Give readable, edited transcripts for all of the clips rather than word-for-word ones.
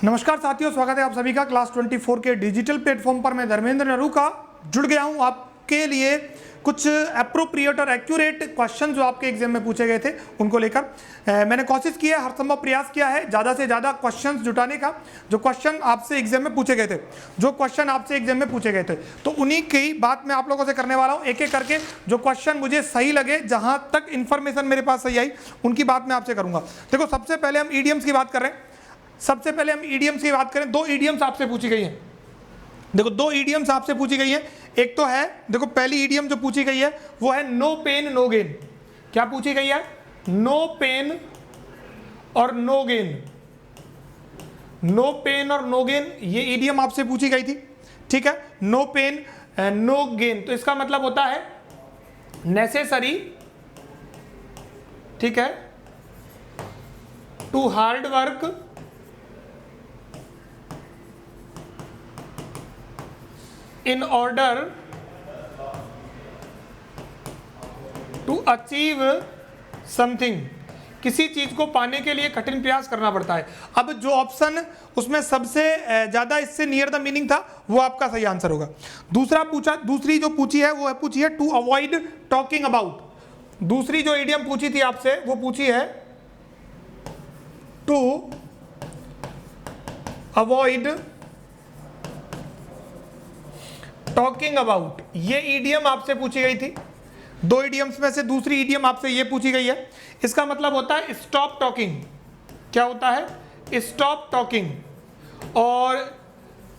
नमस्कार साथियों, स्वागत है आप सभी का क्लास 24 के डिजिटल प्लेटफॉर्म पर। मैं धर्मेंद्र नरूका जुड़ गया हूं आपके लिए कुछ एप्रोप्रिएट और एक्यूरेट क्वेश्चन जो आपके एग्जाम में पूछे गए थे उनको लेकर। मैंने कोशिश की है, हर संभव प्रयास किया है ज़्यादा से ज़्यादा क्वेश्चंस जुटाने का जो क्वेश्चन आपसे एग्जाम में पूछे गए थे। तो उन्हीं की बात मैं आप लोगों से करने वाला हूँ, एक एक करके जो क्वेश्चन मुझे सही लगे, जहाँ तक इन्फॉर्मेशन मेरे पास सही आई उनकी बात मैं आपसे करूँगा। देखो, सबसे पहले हम ईडियम्स की बात कर रहे हैं। दो ईडियम्स आपसे पूछी गई है। देखो, दो ईडियम्स आपसे पूछी गई है। एक तो है, देखो पहली ईडियम जो पूछी गई है वो है नो पेन नो गेन। क्या पूछी गई है? नो पेन और नो गेन। नो पेन और नो गेन, ये ईडियम आपसे पूछी गई थी। ठीक है, नो पेन नो गेन, तो इसका मतलब होता है नेसेसरी, ठीक है, to hard work in order to achieve something। किसी चीज को पाने के लिए कठिन प्रयास करना पड़ता है। अब जो ऑप्शन उसमें सबसे ज्यादा इससे नियर द मीनिंग था वो आपका सही आंसर होगा। दूसरी जो पूछी है वो पूछी है टू अवॉइड टॉकिंग अबाउट। दूसरी जो इडियम पूछी थी आपसे वो पूछी है टू अवॉइड टॉकिंग अबाउट। ये ईडियम आपसे पूछी गई थी। दो ईडियम्स में से दूसरी ईडियम आपसे ये पूछी गई है। इसका मतलब होता है स्टॉप टॉकिंग। क्या होता है? Stop talking. और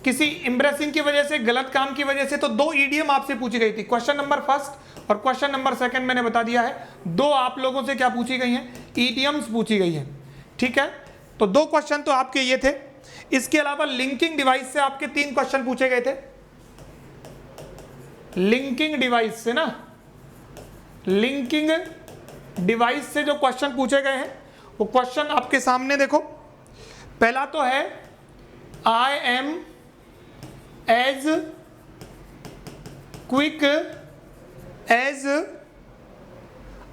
किसी एम्ब्रेसिंग की वजह से, गलत काम की वजह से, तो दो ईडियम आपसे पूछी गई थी। क्वेश्चन नंबर फर्स्ट और क्वेश्चन नंबर सेकंड मैंने बता दिया है। दो आप लोगों से क्या पूछी गई हैं? ईडियम्स पूछी गई हैं। ठीक है, तो दो क्वेश्चन तो आपके ये थे। इसके अलावा लिंकिंग डिवाइस से आपके 3 क्वेश्चन पूछे गए थे। लिंकिंग डिवाइस से ना, लिंकिंग डिवाइस से जो क्वेश्चन पूछे गए हैं वो क्वेश्चन आपके सामने देखो। पहला तो है I am as quick as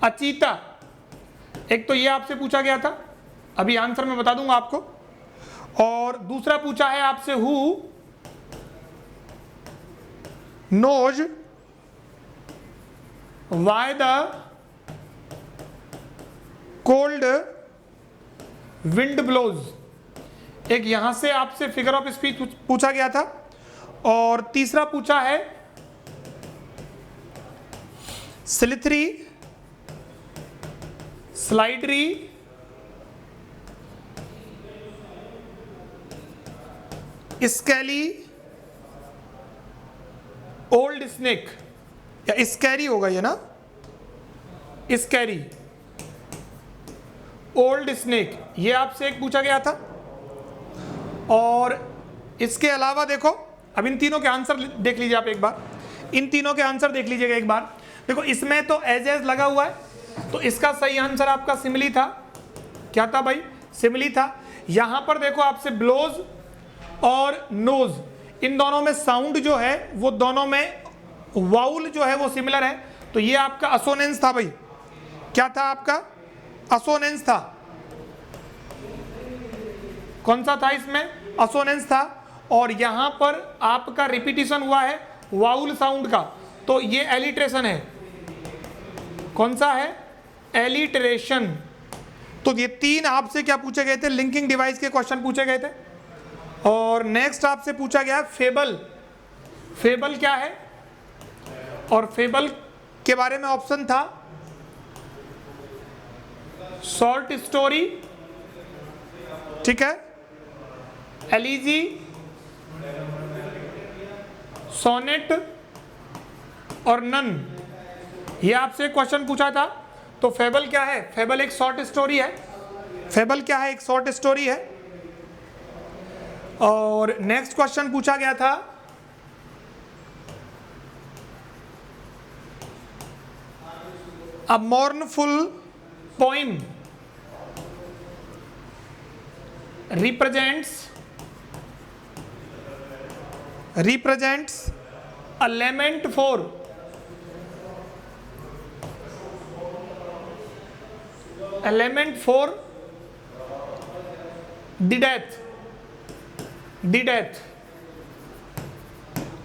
a cheetah. एक तो ये आपसे पूछा गया था, अभी आंसर मैं बता दूंगा आपको। और दूसरा पूछा है आपसे who knows why the cold wind blows। एक यहां से आपसे फिगर ऑफ स्पीच पूछा गया था। और तीसरा पूछा है स्लिथरी स्लाइडरी स्केली ओल्ड स्नेक, या स्कैरी होगा ये ना, स्कैरी ओल्ड स्नेक, ये आपसे एक पूछा गया था। और इसके अलावा देखो, अब इन तीनों के आंसर देख लीजिए आप एक बार। इन तीनों के आंसर देख लीजिएगा एक बार। देखो, इसमें तो एज लगा हुआ है, तो इसका सही आंसर आपका सिमिली था। क्या था भाई? सिमिली था। यहां पर देखो आपसे ब्लोज और नोज, इन दोनों में साउंड जो है वो दोनों में वाउल जो है वो सिमिलर है, तो ये आपका असोनेंस था भाई। क्या था आपका? असोनेंस था। कौन सा था इसमें? असोनेंस था। और यहां पर आपका रिपीटिशन हुआ है वाउल साउंड का, तो ये एलिट्रेशन है। कौन सा है? एलिट्रेशन। तो ये 3 आपसे क्या पूछे गए थे? लिंकिंग डिवाइस के क्वेश्चन पूछे गए थे। और नेक्स्ट आपसे पूछा गया फेबल। फेबल क्या है? और फेबल के बारे में ऑप्शन था शॉर्ट स्टोरी, ठीक है, एलिजी, सोनेट और नन। ये आपसे क्वेश्चन पूछा था। तो फेबल क्या है? फेबल एक शॉर्ट स्टोरी है। फेबल क्या है? एक शॉर्ट स्टोरी है। और नेक्स्ट क्वेश्चन पूछा गया था a mournful poem represents a lament for the death the death.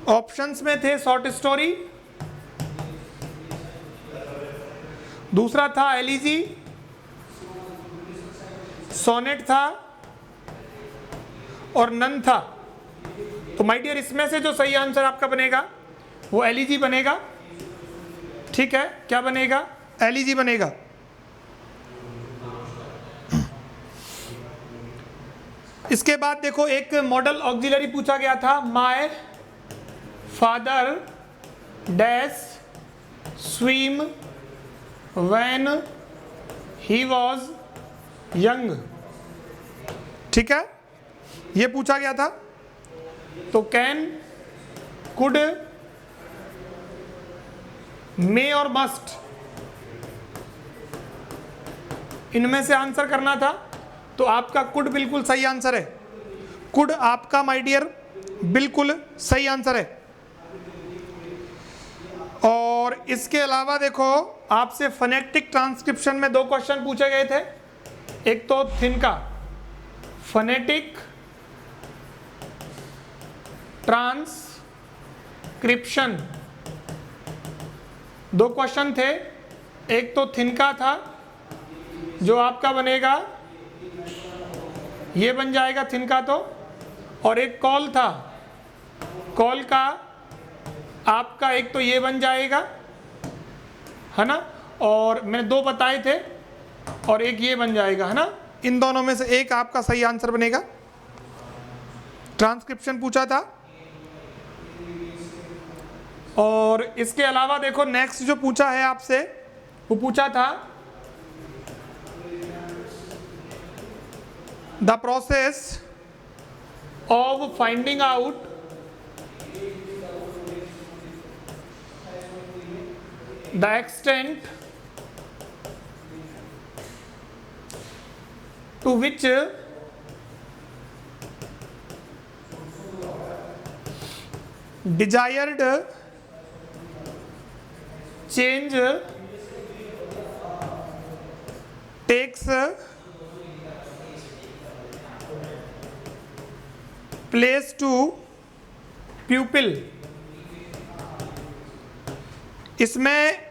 Options में थे शॉर्ट स्टोरी, दूसरा था एलिजी, सोनेट था और नन था। तो माय डियर इसमें से जो सही आंसर आपका बनेगा वो एलिजी बनेगा। ठीक है, क्या बनेगा? एलिजी बनेगा। इसके बाद देखो एक मॉडल ऑक्सिलरी पूछा गया था, my father dash swim when he was young. ठीक है, ये पूछा गया था। तो कैन, कुड, मे और मस्ट, इनमें से आंसर करना था। तो आपका कुड बिल्कुल सही आंसर है। कुड आपका माय डियर बिल्कुल सही आंसर है। और इसके अलावा देखो आपसे फोनेटिक ट्रांसक्रिप्शन में 2 क्वेश्चन पूछे गए थे। एक तो थिनका, फोनेटिक ट्रांसक्रिप्शन, 2 क्वेश्चन थे। एक तो थिनका था जो आपका बनेगा, ये बन जाएगा थिनका तो, और एक कॉल था, कॉल का आपका एक तो ये बन जाएगा, है ना, और मैंने 2 बताए थे, और एक ये बन जाएगा, है ना। इन दोनों में से एक आपका सही आंसर बनेगा। ट्रांसक्रिप्शन पूछा था। और इसके अलावा देखो नेक्स्ट जो पूछा है आपसे, वो पूछा था the process of finding out the extent to which desired change takes place to pupil। इसमें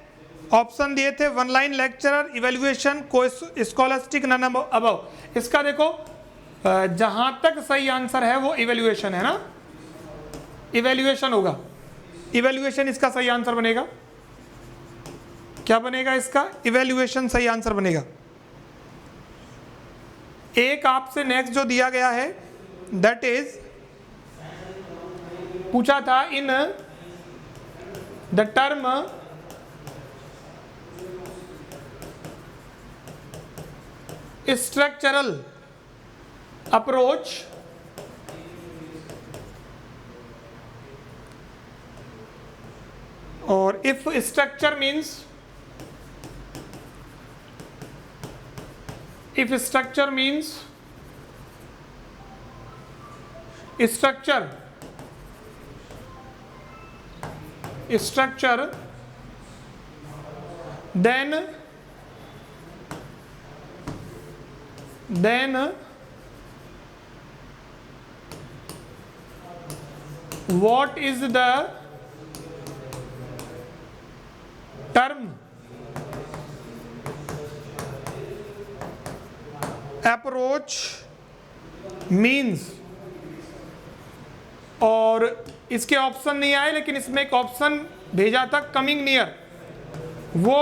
ऑप्शन दिए थे 1 line lecturer, evaluation, scholastic, none above. इसका देखो जहां तक सही आंसर है वो इवेल्युएशन है ना, इवेल्युएशन होगा। इवेल्युएशन इसका सही आंसर बनेगा। क्या बनेगा इसका? इवेल्युएशन सही आंसर बनेगा। एक आपसे नेक्स्ट जो दिया गया है दैट इज पूछा था in the term structural approach और if structure means structure then what is the term approach means। और इसके ऑप्शन नहीं आए, लेकिन इसमें एक ऑप्शन भेजा था कमिंग नियर, वो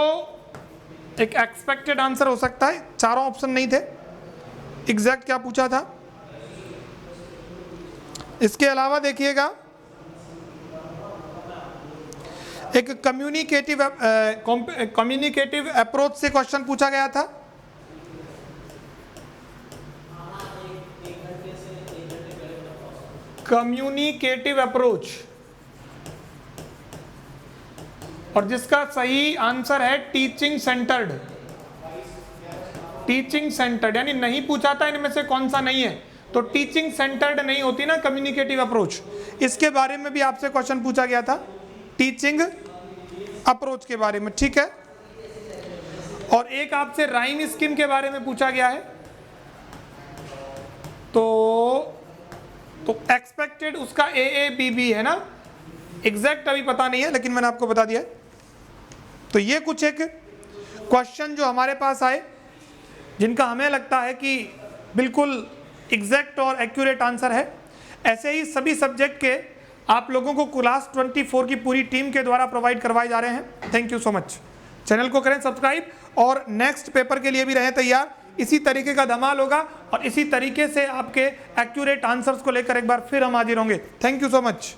एक एक्सपेक्टेड आंसर हो सकता है। चारों ऑप्शन नहीं थे। एग्जैक्ट क्या पूछा था? इसके अलावा देखिएगा एक कम्युनिकेटिव अप्रोच से क्वेश्चन पूछा गया था। कम्युनिकेटिव अप्रोच, और जिसका सही आंसर है टीचिंग सेंटर्ड। टीचिंग सेंटर्ड यानी नहीं पूछा था इनमें से कौन सा नहीं है, तो टीचिंग सेंटर्ड नहीं होती ना कम्युनिकेटिव अप्रोच। इसके बारे में भी आपसे क्वेश्चन पूछा गया था, टीचिंग अप्रोच के बारे में। ठीक है, और एक आपसे राइम स्कीम के बारे में पूछा गया है। तो तो एक्सपेक्टेड उसका AABB है ना, एग्जैक्ट अभी पता नहीं है लेकिन मैंने आपको बता दिया है। तो ये कुछ एक क्वेश्चन जो हमारे पास आए जिनका हमें लगता है कि बिल्कुल एग्जैक्ट और एक्यूरेट आंसर है। ऐसे ही सभी सब्जेक्ट के आप लोगों को क्लास 24 की पूरी टीम के द्वारा प्रोवाइड करवाए जा रहे हैं। Thank you so much. Channel को करें सब्सक्राइब और नेक्स्ट पेपर के लिए भी रहें तैयार। इसी तरीके का धमाल होगा और इसी तरीके से आपके एक्यूरेट आंसर्स को लेकर एक बार फिर हम हाजिर होंगे। Thank you so much.